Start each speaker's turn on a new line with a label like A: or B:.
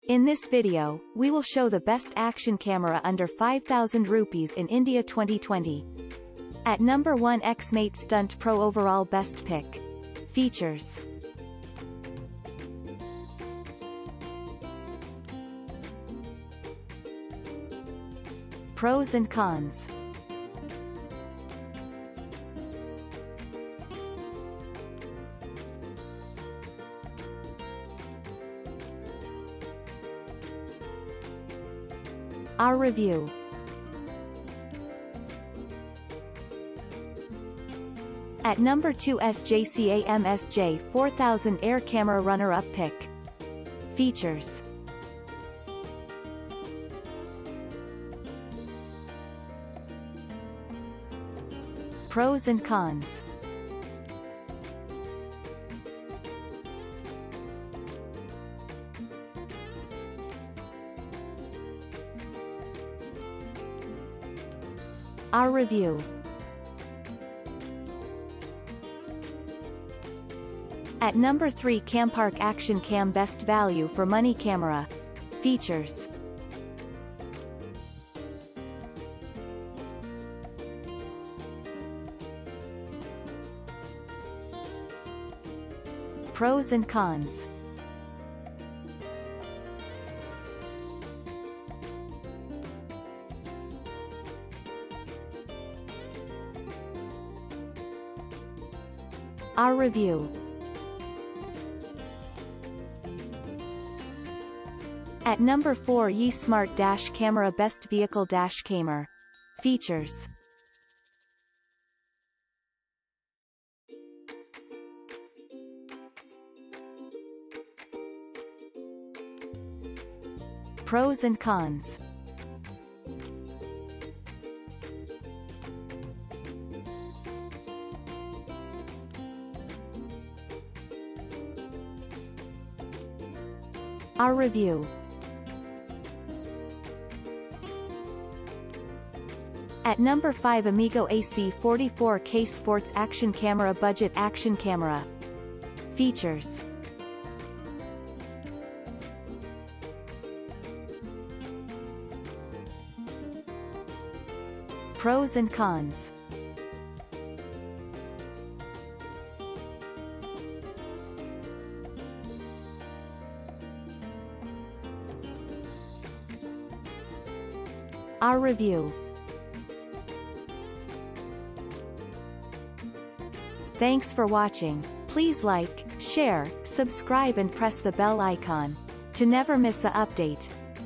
A: In this video, we will show the best action camera under 5,000 rupees in India 2020. At number 1, Xmate Stunt Pro overall best pick. Features. Pros and cons. Our review. At number 2, SJCAM SJ4000 Air Camera runner-up pick. Features. Pros and cons. Our review. At number 3, Campark Action Cam best value for money camera. Features. Pros and cons. Our review. At number 4, Smart Dash Camera best vehicle dash camera. Features. Pros and cons. Our review. At number 5, Amigo AC44K Sports Action Camera budget action camera. Features. Pros and cons. Our review. Thanks for watching. Please like, share, subscribe and press the bell icon to never miss an update.